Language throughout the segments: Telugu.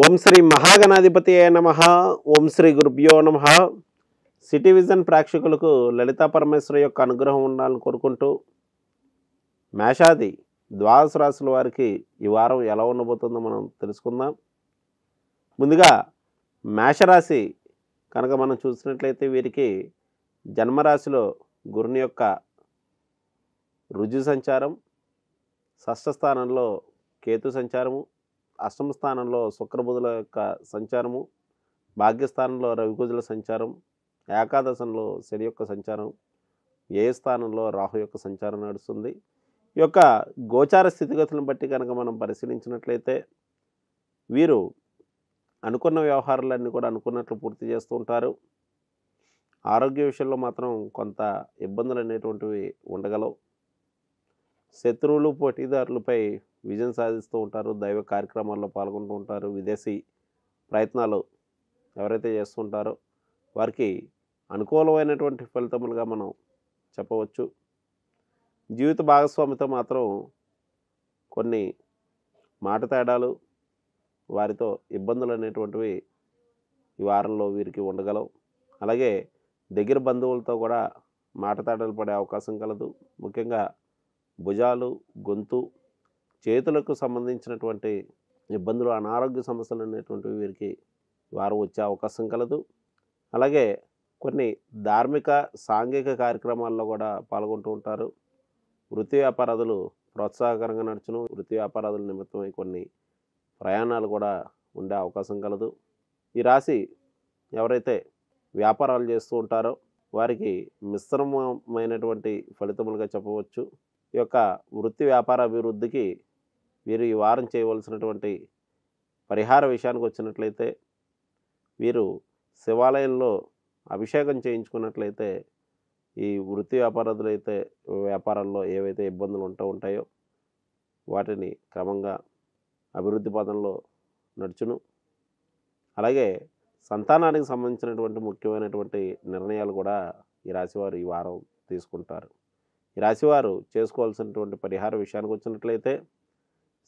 ఓం శ్రీ మహాగణాధిపతియే నమః. ఓం శ్రీ గురుభ్యో నమః. సిటీ విజన్ ప్రేక్షకులకు లలితా పరమేశ్వరి యొక్క అనుగ్రహం ఉండాలని కోరుకుంటూ మేషాది ద్వాదశ రాశుల వారికి ఈ వారం ఎలా ఉండబోతుందో మనం తెలుసుకుందాం. ముందుగా మేషరాశి కనుక మనం చూసినట్లయితే వీరికి జన్మరాశిలో గురుని యొక్క రుజు సంచారం, షష్ఠ స్థానంలో కేతు సంచారము, అష్టమ స్థానంలో శుక్రబుధుల యొక్క సంచారము, భాగ్యస్థానంలో రవికుజుల సంచారం, ఏకాదశంలో శని యొక్క సంచారం, వ్యయ స్థానంలో రాహు యొక్క సంచారం నడుస్తుంది. ఈ యొక్క గోచార స్థితిగతులను బట్టి కనుక మనం పరిశీలించినట్లయితే వీరు అనుకున్న వ్యవహారాలన్నీ కూడా అనుకున్నట్లు పూర్తి చేస్తూ ఉంటారు. ఆరోగ్య విషయంలో మాత్రం కొంత ఇబ్బందులు అనేటువంటివి ఉండగలవు. శత్రువులు పోటీదారులపై విజయం సాధిస్తూ ఉంటారు. దైవ కార్యక్రమాల్లో పాల్గొంటూ ఉంటారు. విదేశీ ప్రయత్నాలు ఎవరైతే చేస్తుంటారో వారికి అనుకూలమైనటువంటి ఫలితములుగా మనం చెప్పవచ్చు. జీవిత భాగస్వామితో మాత్రం కొన్ని మాట తేడాలు, వారితో ఇబ్బందులు అనేటువంటివి ఈ వారంలో వీరికి ఉండగలవు. అలాగే దగ్గర బంధువులతో కూడా మాట తేడాలు పడే అవకాశం కలదు. ముఖ్యంగా భుజాలు, గొంతు, చేతులకు సంబంధించినటువంటి ఇబ్బందులు, అనారోగ్య సమస్యలు అనేటువంటివి వీరికి వారు వచ్చే అవకాశం కలదు. అలాగే కొన్ని ధార్మిక, సాంఘిక కార్యక్రమాల్లో కూడా పాల్గొంటూ ఉంటారు. వృత్తి వ్యాపారాదులు ప్రోత్సాహకరంగా నడుచును. వృత్తి వ్యాపారాదుల నిమిత్తమై కొన్ని ప్రయాణాలు కూడా ఉండే అవకాశం కలదు. ఈ రాశి ఎవరైతే వ్యాపారాలు చేస్తూ ఉంటారో వారికి మిశ్రమమైనటువంటి ఫలితములుగా చెప్పవచ్చు. ఈ యొక్క వృత్తి వ్యాపార అభివృద్ధికి వీరు ఈ వారం చేయవలసినటువంటి పరిహార విషయానికి వచ్చినట్లయితే వీరు శివాలయంలో అభిషేకం చేయించుకున్నట్లయితే ఈ వృత్తి వ్యాపారాల్లో ఏవైతే ఇబ్బందులు ఉంటాయో వాటిని క్రమంగా అభివృద్ధి పదంలో నడుచును. అలాగే సంతానానికి సంబంధించినటువంటి ముఖ్యమైనటువంటి నిర్ణయాలు కూడా ఈ రాశివారు ఈ వారం తీసుకుంటారు. ఈ రాశివారు చేసుకోవాల్సినటువంటి పరిహార విషయానికి వచ్చినట్లయితే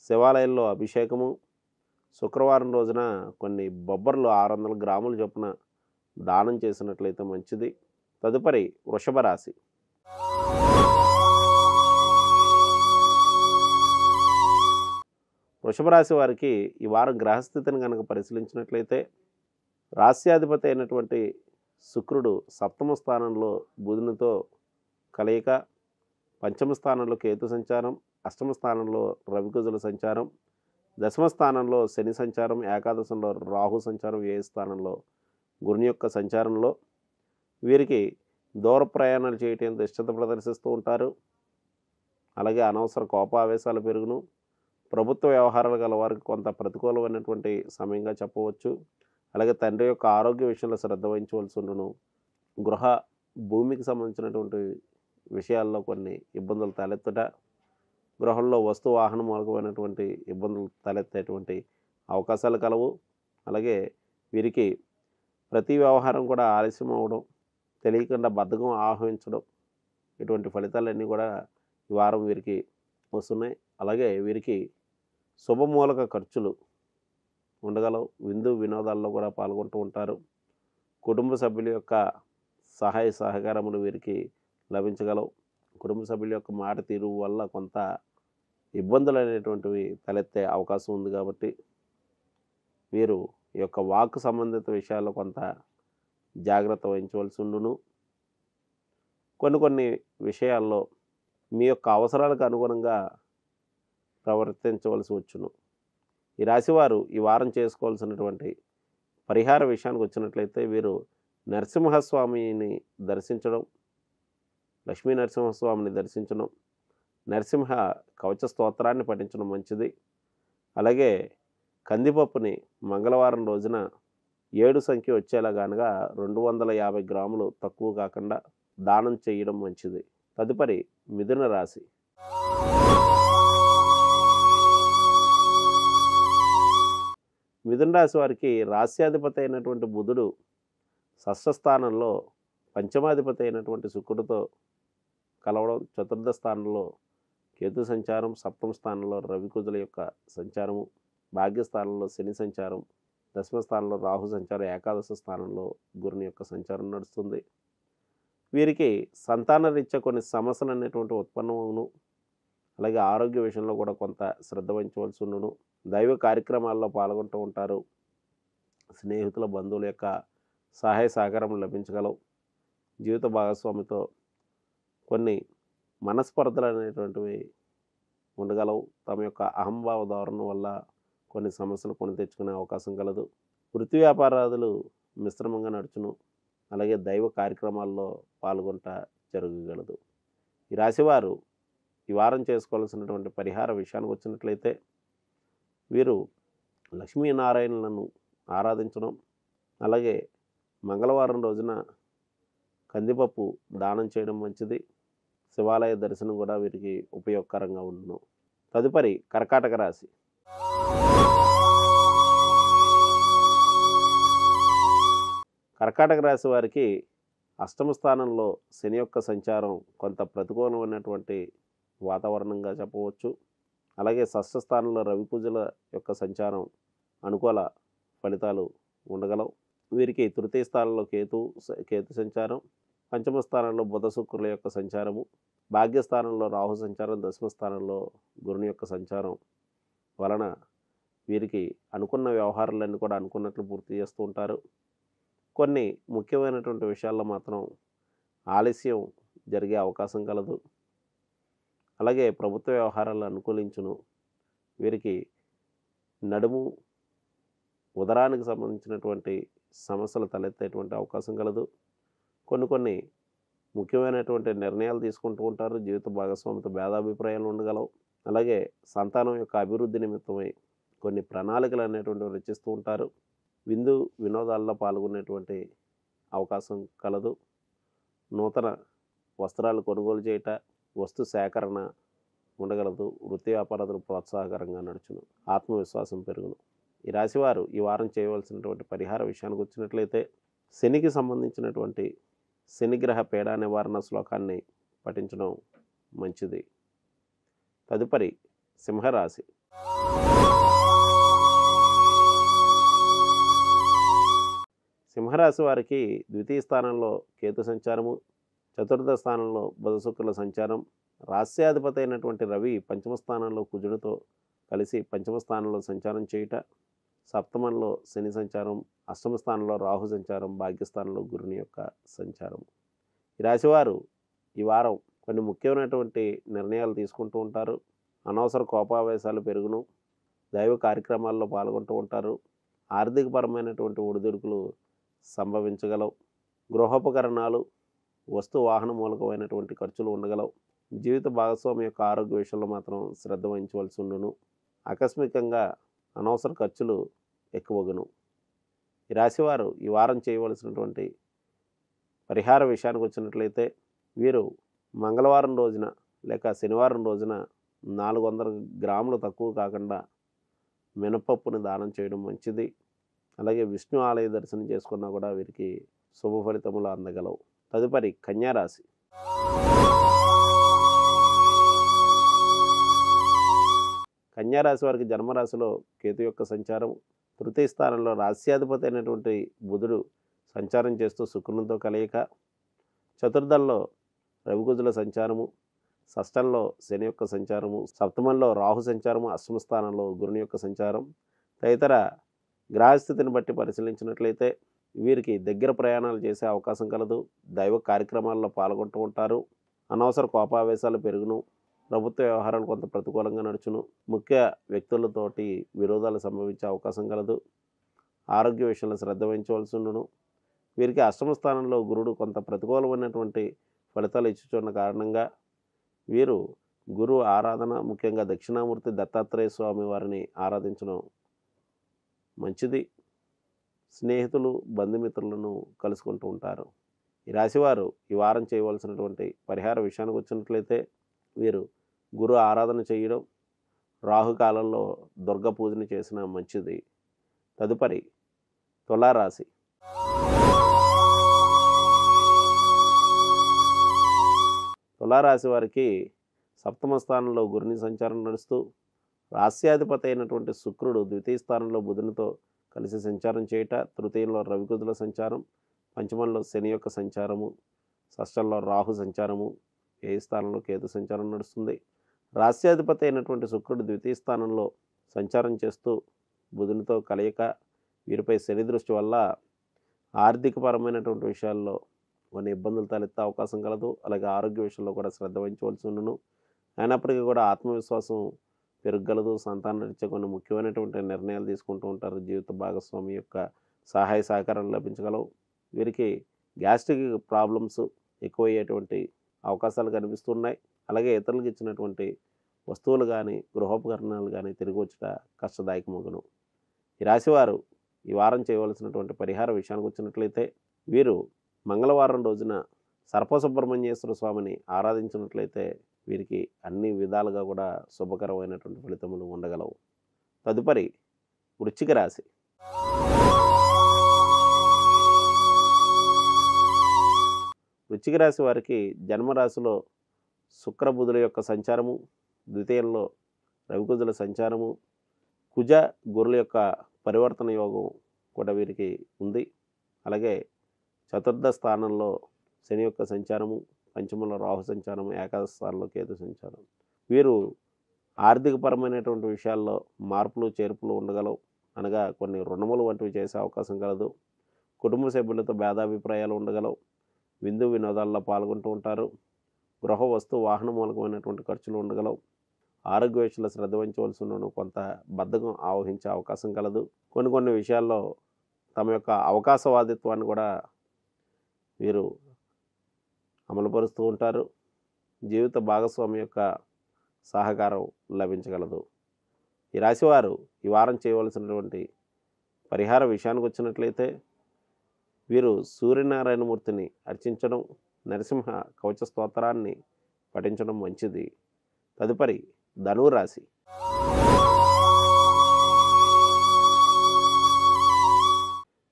శివాలయంలో అభిషేకము, శుక్రవారం రోజున కొన్ని బొబ్బర్లు 600 గ్రాముల చొప్పున దానం చేసినట్లయితే మంచిది. తదుపరి వృషభ రాశి. వృషభ రాశి వారికి ఈ వారం గ్రహస్థితిని కనుక పరిశీలించినట్లయితే రాస్యాధిపతి అయినటువంటి శుక్రుడు సప్తమ స్థానంలో బుధునితో కలయిక, పంచమ స్థానంలో కేతు సంచారం, అష్టమ స్థానంలో రవికుజుల సంచారం, దశమ స్థానంలో శని సంచారం, ఏకాదశంలో రాహు సంచారం, వ్యయ స్థానంలో గురుని యొక్క సంచారంలో వీరికి దూర ప్రయాణాలు చేయటం ఇష్టత ప్రదర్శిస్తూ ఉంటారు. అలాగే అనవసర కోపావేశాలు పెరుగును. ప్రభుత్వ వ్యవహారాలు గల వారికి కొంత ప్రతికూలమైనటువంటి సమయంగా చెప్పవచ్చు. అలాగే తండ్రి యొక్క ఆరోగ్య విషయంలో శ్రద్ధ వహించవలసి ఉండును. గృహ భూమికి సంబంధించినటువంటి విషయాల్లో కొన్ని ఇబ్బందులు తలెత్తుట, గృహంలో వస్తు వాహన మూలకమైనటువంటి ఇబ్బందులు తలెత్తేటువంటి అవకాశాలు కలవు. అలాగే వీరికి ప్రతి వ్యవహారం కూడా ఆలస్యం అవ్వడం, తెలియకుండా బద్ధకం ఆహ్వానించడం, ఇటువంటి ఫలితాలన్నీ కూడా ఈ వారం వీరికి వస్తున్నాయి. అలాగే వీరికి శుభమూలక ఖర్చులు ఉండగలవు. విందు వినోదాల్లో కూడా పాల్గొంటూ ఉంటారు. కుటుంబ సభ్యుల యొక్క సహాయ సహకారములు వీరికి లభించగలవు. కుటుంబ సభ్యుల యొక్క మాట తీరు వల్ల కొంత ఇబ్బందులు అనేటువంటివి తలెత్తే అవకాశం ఉంది. కాబట్టి వీరు ఈ యొక్క వాక్ సంబంధిత విషయాల్లో కొంత జాగ్రత్త వహించవలసి ఉండును. కొన్ని విషయాల్లో మీ యొక్క అవసరాలకు అనుగుణంగా ప్రవర్తించవలసి వచ్చును. ఈ రాశివారు ఈ వారం చేసుకోవాల్సినటువంటి పరిహార విషయానికి వచ్చినట్లయితే వీరు నరసింహస్వామిని దర్శించడం, లక్ష్మీ నరసింహస్వామిని దర్శించడం, నరసింహ కవచ స్తోత్రాన్ని పఠించడం మంచిది. అలాగే కందిపప్పుని మంగళవారం రోజున 7 సంఖ్య వచ్చేలాగానగా 250 గ్రాములు తక్కువ కాకుండా దానం చేయడం మంచిది. తదుపరి మిథున రాశి. మిథున రాశి వారికి రాస్యాధిపతి అయినటువంటి బుధుడు షష్ఠ స్థానంలో పంచమాధిపతి అయినటువంటి శుక్రుడితో కలవడం, చతుర్థ స్థానంలో కేతు సంచారం, సప్తమ స్థానంలో రవికుజుల యొక్క సంచారము, భాగ్యస్థానంలో శని సంచారం, దశమ స్థానంలో రాహు సంచారం, ఏకాదశ స్థానంలో గురుని యొక్క సంచారం నడుస్తుంది. వీరికి సంతాన రీత్యా కొన్ని సమస్యలు అనేటువంటి ఉత్పన్నమును, అలాగే ఆరోగ్య విషయంలో కూడా కొంత శ్రద్ధ వహించవలసి ఉండును. దైవ కార్యక్రమాల్లో పాల్గొంటూ ఉంటారు. స్నేహితుల, బంధువుల యొక్క సహాయ సహకారం లభించగలవు. జీవిత భాగస్వామితో కొన్ని మనస్పర్ధలు అనేటువంటివి ఉండగలవు. తమ యొక్క అహంభావ ధోరణి వల్ల కొన్ని సమస్యలు కొని తెచ్చుకునే అవకాశం కలదు. వృత్తి వ్యాపారాదులు మిశ్రమంగా నడుచును. అలాగే దైవ కార్యక్రమాల్లో పాల్గొంట జరగగలదు. ఈ రాశివారు ఈ వారం చేసుకోవాల్సినటువంటి పరిహార విషయానికి వచ్చినట్లయితే వీరు లక్ష్మీనారాయణులను ఆరాధించడం, అలాగే మంగళవారం రోజున కందిపప్పు దానం చేయడం మంచిది. శివాలయ దర్శనం కూడా వీరికి ఉపయోగకరంగా ఉండును. తదుపరి కర్కాటక రాశి. కర్కాటక రాశి వారికి అష్టమ స్థానంలో శని యొక్క సంచారం కొంత ప్రతికూలమైనటువంటి వాతావరణంగా చెప్పవచ్చు. అలాగే షష్ఠ స్థానంలో రవి పూజల యొక్క సంచారం అనుకూల ఫలితాలు ఉండగలవు. వీరికి తృతీయ స్థానంలో కేతు సంచారం, పంచమ స్థానంలో బుధ శుక్రుల యొక్క సంచారము, భాగ్యస్థానంలో రాహు సంచారం, దశమ స్థానంలో గురుని యొక్క సంచారం వలన వీరికి అనుకున్న వ్యవహారాలన్నీ కూడా అనుకున్నట్లు పూర్తి చేస్తూ ఉంటారు. కొన్ని ముఖ్యమైనటువంటి విషయాల్లో మాత్రం ఆలస్యం జరిగే అవకాశం కలదు. అలాగే ప్రభుత్వ వ్యవహారాలు అనుకూలించును. వీరికి నడుము, ఉదరానికి సంబంధించినటువంటి సమస్యలు తలెత్తేటువంటి అవకాశం కలదు. కొన్ని ముఖ్యమైనటువంటి నిర్ణయాలు తీసుకుంటూ ఉంటారు. జీవిత భాగస్వామితో భేదాభిప్రాయాలు ఉండగలవు. అలాగే సంతానం యొక్క అభివృద్ధి నిమిత్తమై కొన్ని ప్రణాళికలు అనేటువంటివి రచిస్తూ ఉంటారు. విందు వినోదాల్లో పాల్గొనేటువంటి అవకాశం కలదు. నూతన వస్త్రాలు కొనుగోలు చేయట, వస్తు సేకరణ ఉండగలదు. వృత్తి వ్యాపారాలు ప్రోత్సాహకరంగా నడుచును. ఆత్మవిశ్వాసం పెరుగును. ఈ రాశివారు ఈ వారం చేయవలసినటువంటి పరిహార విషయానికి వచ్చినట్లయితే శనికి సంబంధించినటువంటి శనిగ్రహ పీడా నివారణ శ్లోకాన్ని పఠించడం మంచిది. తదుపరి సింహరాశి. సింహరాశి వారికి ద్వితీయ స్థానంలో కేతు సంచారము, చతుర్థ స్థానంలో బుధ శుక్రుల సంచారం, రాస్యాధిపతి అయినటువంటి రవి పంచమ స్థానంలో కుజుడితో కలిసి పంచమ స్థానంలో సంచారం చేయుట, సప్తమంలో శని సంచారం, అష్టమ స్థానంలో రాహు సంచారం, భాగ్యస్థానంలో గురుని యొక్క సంచారం. ఈ రాశివారు ఈ వారం కొన్ని ముఖ్యమైనటువంటి నిర్ణయాలు తీసుకుంటూ ఉంటారు. అనవసర కోపావేశాలు పెరుగును. దైవ కార్యక్రమాల్లో పాల్గొంటూ ఉంటారు. ఆర్థికపరమైనటువంటి ఒడిదుడుకులు సంభవించగలవు. గృహోపకరణాలు, వస్తు వాహన మూలకమైనటువంటి ఖర్చులు ఉండగలవు. జీవిత భాగస్వామి యొక్క ఆరోగ్య విషయంలో మాత్రం శ్రద్ధ వహించవలసి ఉండును. ఆకస్మికంగా అనవసర ఖర్చులు ఎక్కువగును. ఈ రాశివారు ఈ వారం చేయవలసినటువంటి పరిహార విషయానికి వచ్చినట్లయితే వీరు మంగళవారం రోజున లేక శనివారం రోజున 400 గ్రాములు తక్కువ కాకుండా మినపప్పుని దానం చేయడం మంచిది. అలాగే విష్ణు ఆలయ దర్శనం చేసుకున్నా కూడా వీరికి శుభ ఫలితములు అందగలవు. తదుపరి కన్యారాశి. కన్యారాశి వారికి జన్మరాశిలో కేతు యొక్క సంచారం, తృతీయ స్థానంలో రాస్యాధిపతి అయినటువంటి బుధుడు సంచారం చేస్తూ శుక్రునితో కలయిక, చతుర్థంలో రవికుజుల సంచారము, షష్టంలో శని యొక్క సంచారము, సప్తమంలో రాహు సంచారము, అష్టమ స్థానంలో గురుని యొక్క సంచారం తదితర గ్రహస్థితిని బట్టి పరిశీలించినట్లయితే వీరికి దగ్గర ప్రయాణాలు చేసే అవకాశం కలదు. దైవ కార్యక్రమాల్లో పాల్గొంటూ ఉంటారు. అనవసర కోపావేశాలు పెరుగును. ప్రభుత్వ వ్యవహారాలు కొంత ప్రతికూలంగా నడుచును. ముఖ్య వ్యక్తులతోటి విరోధాలు సంభవించే అవకాశం కలదు. ఆరోగ్య విషయంలో శ్రద్ధ వహించవలసి ఉండును. వీరికి అష్టమ స్థానంలో గురుడు కొంత ప్రతికూలమైనటువంటి ఫలితాలు ఇచ్చుచున్న కారణంగా వీరు గురు ఆరాధన, ముఖ్యంగా దక్షిణామూర్తి దత్తాత్రేయ స్వామి వారిని ఆరాధించడం మంచిది. స్నేహితులు, బంధుమిత్రులను కలుసుకుంటూ ఉంటారు. ఈ రాశివారు ఈ వారం చేయవలసినటువంటి పరిహార విషయానికి వచ్చినట్లయితే వీరు గురు ఆరాధన చేయడం, రాహుకాలంలో దుర్గ పూజని చేసిన మంచిది. తదుపరి తులారాశి. తులారాశి వారికి సప్తమ స్థానంలో గురుని సంచారం నడుస్తూ రాస్యాధిపతి అయినటువంటి శుక్రుడు ద్వితీయ స్థానంలో బుధునితో కలిసి సంచారం చేయుట, తృతీయంలో రవికుజుల సంచారం, పంచమంలో శని యొక్క సంచారము, షష్టంలో రాహు సంచారము, ఏ స్థానంలో కేతు సంచారం నడుస్తుంది. రాస్యాధిపతి అయినటువంటి శుక్రుడు ద్వితీయ స్థానంలో సంచారం చేస్తూ బుధునితో కలయిక, వీరిపై శని దృష్టి వల్ల ఆర్థికపరమైనటువంటి విషయాల్లో కొన్ని ఇబ్బందులు తలెత్తే అవకాశం కలదు. అలాగే ఆరోగ్య విషయంలో కూడా శ్రద్ధ వహించవలసి ఉండును. అయినప్పటికీ కూడా ఆత్మవిశ్వాసం పెరగగలదు. సంతానరీత్యా కొన్ని ముఖ్యమైనటువంటి నిర్ణయాలు తీసుకుంటూ ఉంటారు. జీవిత భాగస్వామి యొక్క సహాయ సహకారాలు లభించగలవు. వీరికి గ్యాస్ట్రిక్ ప్రాబ్లమ్స్ ఎక్కువయ్యేటువంటి అవకాశాలు కనిపిస్తున్నాయి. అలాగే ఇతరులకు ఇచ్చినటువంటి వస్తువులు కానీ, గృహోపకరణాలు కానీ తిరిగి వచ్చుట కష్టదాయకమగును. ఈ రాశివారు ఈ వారం చేయవలసినటువంటి పరిహార విషయానికి వచ్చినట్లయితే, వీరు మంగళవారం రోజున సర్పసుబ్రహ్మణ్యేశ్వర స్వామిని ఆరాధించినట్లయితే వీరికి అన్ని విధాలుగా కూడా శుభకరమైనటువంటి ఫలితములు ఉండగలవు. తదుపరి వృశ్చిక రాశి. వృశ్చిక రాశి వారికి జన్మరాశిలో శుక్రబుధుల యొక్క సంచారము, ద్వితీయంలో రవికుజుల సంచారము, కుజ గురుల యొక్క పరివర్తన యోగం కూడా వీరికి ఉంది. అలాగే చతుర్థ స్థానంలో శని యొక్క సంచారము, పంచమంలో రాహు సంచారము, ఏకాదశ స్థానంలో కేతు సంచారం. వీరు ఆర్థికపరమైనటువంటి విషయాల్లో మార్పులు చేర్పులు ఉండగలవు. అనగా కొన్ని రుణములు వంటివి చేసే అవకాశం కలదు. కుటుంబ సభ్యులతో భేదాభిప్రాయాలు ఉండగలవు. విందు వినోదాల్లో పాల్గొంటూ ఉంటారు. గృహ వస్తు వాహన మూలకమైనటువంటి ఖర్చులు ఉండగలవు. ఆరోగ్య విషయంలో శ్రద్ధ వహించవలసి ఉండను. కొంత బద్ధకం ఆవహించే అవకాశం కలదు. కొన్ని విషయాల్లో తమ యొక్క అవకాశవాదిత్వాన్ని కూడా వీరు అమలుపరుస్తూ ఉంటారు. జీవిత భాగస్వామి యొక్క సహకారం లభించగలదు. ఈ రాశివారు ఈ వారం చేయవలసినటువంటి పరిహార విషయానికి వచ్చినట్లయితే, వీరు సూర్యనారాయణమూర్తిని అర్చించడం, నరసింహ కవచ స్తోత్రాన్ని పఠించడం మంచిది. తదుపరి ధనురాశి.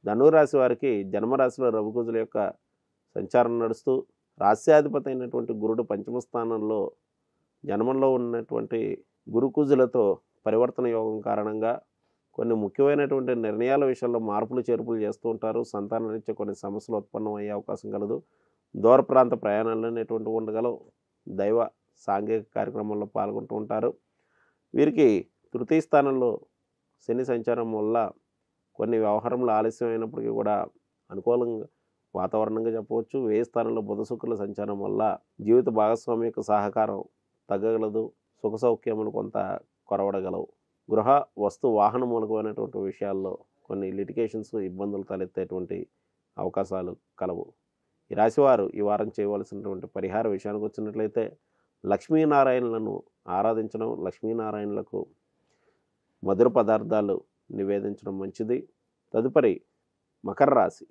ధనురాశి వారికి జన్మరాశిలో రవికుజుల యొక్క సంచారం నడుస్తూ, రాస్యాధిపతి అయినటువంటి గురుడు పంచమ స్థానంలో జన్మంలో ఉన్నటువంటి గురుకుజులతో పరివర్తన యోగం కారణంగా కొన్ని ముఖ్యమైనటువంటి నిర్ణయాల విషయంలో మార్పులు చేర్పులు చేస్తూ ఉంటారు. సంతానరీత్యా కొన్ని సమస్యలు ఉత్పన్నం అయ్యే అవకాశం కలదు. దూర ప్రాంత ప్రయాణాలు అనేటువంటివి ఉండగలవు. దైవ సాంఘిక కార్యక్రమాల్లో పాల్గొంటూ ఉంటారు. వీరికి తృతీయ స్థానంలో శని సంచారం వల్ల కొన్ని వ్యవహారంలో ఆలస్యం అయినప్పటికీ కూడా అనుకూలంగా వాతావరణంగా చెప్పవచ్చు. వ్యయ స్థానంలో బుధ శుక్రుల సంచారం వల్ల జీవిత భాగస్వామి యొక్క సహకారం తగ్గగలదు. సుఖ సౌఖ్యములు కొంత కొరవడగలవు. గృహ వస్తు వాహన మూలకమైనటువంటి విషయాల్లో కొన్ని లిటిగేషన్స్ ఇబ్బందులు తలెత్తేటువంటి అవకాశాలు కలవు. ఈ రాశివారు ఈ వారం చేయవలసినటువంటి పరిహార విషయానికి వచ్చినట్లయితే, లక్ష్మీనారాయణలను ఆరాధించడం, లక్ష్మీనారాయణలకు మధుర పదార్థాలు నివేదించడం మంచిది. తదుపరి మకర రాశి.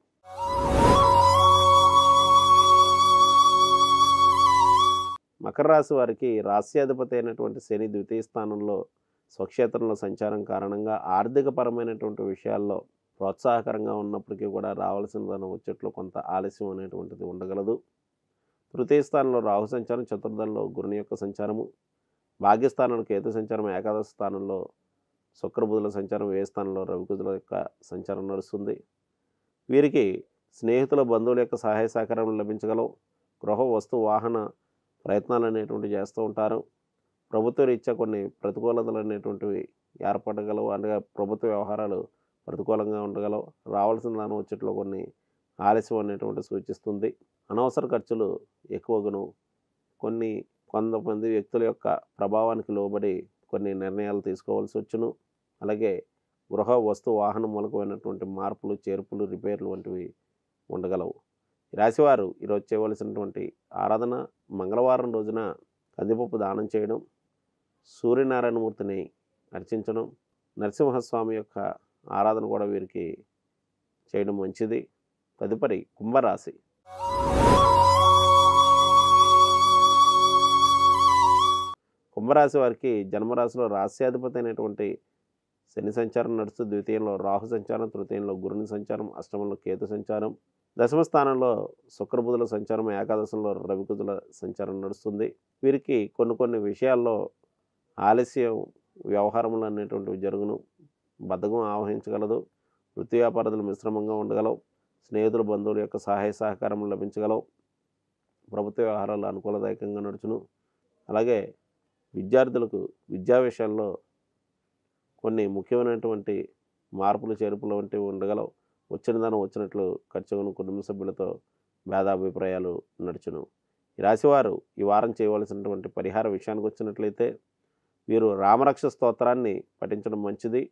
మకర రాశి వారికి రాస్యాధిపతి అయినటువంటి శని ద్వితీయ స్థానంలో స్వక్షేత్రంలో సంచారం కారణంగా ఆర్థికపరమైనటువంటి విషయాల్లో ప్రోత్సాహకరంగా ఉన్నప్పటికీ కూడా రావాల్సిన ధనం వచ్చేట్లో కొంత ఆలస్యం అనేటువంటిది ఉండగలదు. తృతీయ స్థానంలో రాహు సంచారం, చతుర్థంలో గురుని యొక్క సంచారము, భాగ్యస్థానంలో కేతు సంచారం, ఏకాదశ స్థానంలో శుక్రబుధుల సంచారం, వ్యయ స్థానంలో రవికుజుల యొక్క సంచారం నడుస్తుంది. వీరికి స్నేహితుల బంధువుల యొక్క సహాయ సహకారం లభించగలవు. గృహ వస్తు వాహన ప్రయత్నాలు అనేటువంటివి చేస్తూ ఉంటారు. ప్రభుత్వ రీత్యా కొన్ని ప్రతికూలతలు అనేటువంటివి ఏర్పడగలవు. అనగా ప్రభుత్వ వ్యవహారాలు ప్రతికూలంగా ఉండగలవు. రావాల్సిన దానం వచ్చేట్లో కొన్ని ఆలస్యం అనేటువంటి సూచిస్తుంది. అనవసర ఖర్చులు ఎక్కువగును. కొంతమంది వ్యక్తుల యొక్క ప్రభావానికి లోబడి కొన్ని నిర్ణయాలు తీసుకోవాల్సి వచ్చును. అలాగే గృహ వస్తు వాహన మూలకమైనటువంటి మార్పులు చేర్పులు రిపేర్లు వంటివి ఉండగలవు. ఈ రాశివారు ఈరోజు చేయవలసినటువంటి ఆరాధన, మంగళవారం రోజున కందిపప్పు దానం చేయడం, సూర్యనారాయణమూర్తిని అర్చించడం, నరసింహస్వామి యొక్క ఆరాధన కూడా వీరికి చేయడం మంచిది. తదుపరి కుంభరాశి. కుంభరాశి వారికి జన్మరాశిలో రాస్యాధిపతి అయినటువంటి శని సంచారం నడుస్తూ, ద్వితీయంలో రాహు సంచారం, తృతీయంలో గురుని సంచారం, అష్టమంలో కేతు సంచారం, దశమ స్థానంలో శుక్రబుధుల సంచారం, ఏకాదశంలో రవికుజుల సంచారం నడుస్తుంది. వీరికి కొన్ని విషయాల్లో ఆలస్యం వ్యవహారములు అనేటువంటివి జరుగును. బద్ధకం ఆవహించగలదు. వృత్తి వ్యాపారాలు మిశ్రమంగా ఉండగలవు. స్నేహితుల బంధువుల యొక్క సహాయ సహకారములు లభించగలవు. ప్రభుత్వ వ్యవహారాలు అనుకూలదాయకంగా నడుచును. అలాగే విద్యార్థులకు విద్యా విషయాల్లో కొన్ని ముఖ్యమైనటువంటి మార్పులు చేర్పులు వంటివి ఉండగలవు. వచ్చిన దానం వచ్చినట్లు ఖర్చును కుటుంబ సభ్యులతో భేదాభిప్రాయాలు నడుచును. ఈ రాశివారు ఈ వారం చేయవలసినటువంటి పరిహార విషయానికి వచ్చినట్లయితే వీరు రామరక్ష స్తోత్రాన్ని పఠించడం మంచిది.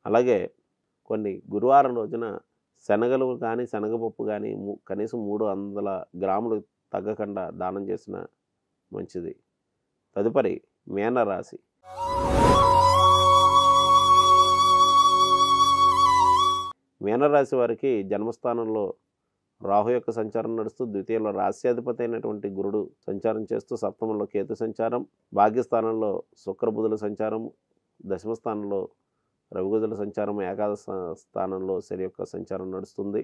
అలాగే కొన్ని గురువారం రోజున శనగలు కానీ శనగపప్పు కానీ కనీసం 300 గ్రాములు తగ్గకుండా దానం చేసిన మంచిది. తదుపరి మీనరాశి. మీనరాశి వారికి జన్మస్థానంలో రాహు యొక్క సంచారం నడుస్తూ ద్వితీయంలో రాశ్యాధిపతి అయినటువంటి గురుడు సంచారం చేస్తూ సప్తమంలో కేతు సంచారం, భాగ్యస్థానంలో శుక్రబుధుల సంచారం, దశమ స్థానంలో రవిబుధుల సంచారం, ఏకాదశ స్థానంలో శని యొక్క సంచారం నడుస్తుంది.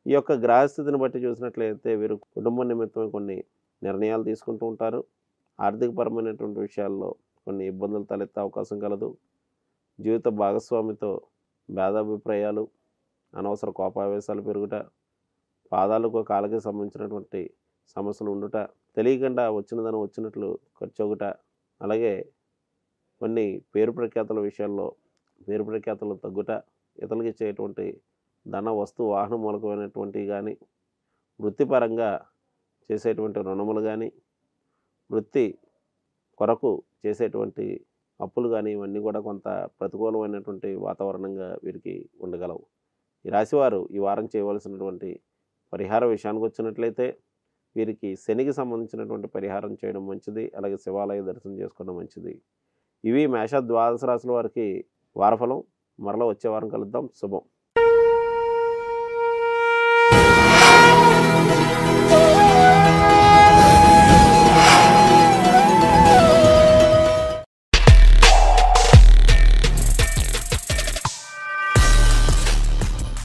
ఈ యొక్క గ్రహస్థితిని బట్టి చూసినట్లయితే వీరు కుటుంబ నిమిత్తమే కొన్ని నిర్ణయాలు తీసుకుంటూ ఉంటారు. ఆర్థికపరమైనటువంటి విషయాల్లో కొన్ని ఇబ్బందులు తలెత్తే అవకాశం కలదు. జీవిత భాగస్వామితో భేదాభిప్రాయాలు, అనవసర కోపావేశాలు పెరుగుట, పాదాలకు కాళ్ళకి సంబంధించినటువంటి సమస్యలు ఉండుట, తెలియకుండా వచ్చిన ధనం వచ్చినట్లు ఖర్చు అవుట, అలాగే కొన్ని పేరు ప్రఖ్యాతుల విషయాల్లో పేరు ప్రఖ్యాతులు తగ్గుట, ఇతరులకి ఇచ్చేటువంటి ధన వస్తు వాహన మూలకమైనటువంటివి కానీ, వృత్తిపరంగా చేసేటువంటి రుణములు కానీ, వృత్తి కొరకు చేసేటువంటి అప్పులు కానీ ఇవన్నీ కూడా కొంత ప్రతికూలమైనటువంటి వాతావరణంగా వీరికి ఉండగలవు. ఈ రాశివారు ఈ వారం చేయవలసినటువంటి పరిహార విషయానికి వచ్చినట్లయితే వీరికి శనికి సంబంధించినటువంటి పరిహారం చేయడం మంచిది. అలాగే శివాలయ దర్శనం చేసుకోవడం మంచిది. ఇవి మేష ద్వాదశ రాశుల వారికి వారఫలం. మరలా వచ్చే వారం కలుద్దాం. శుభం.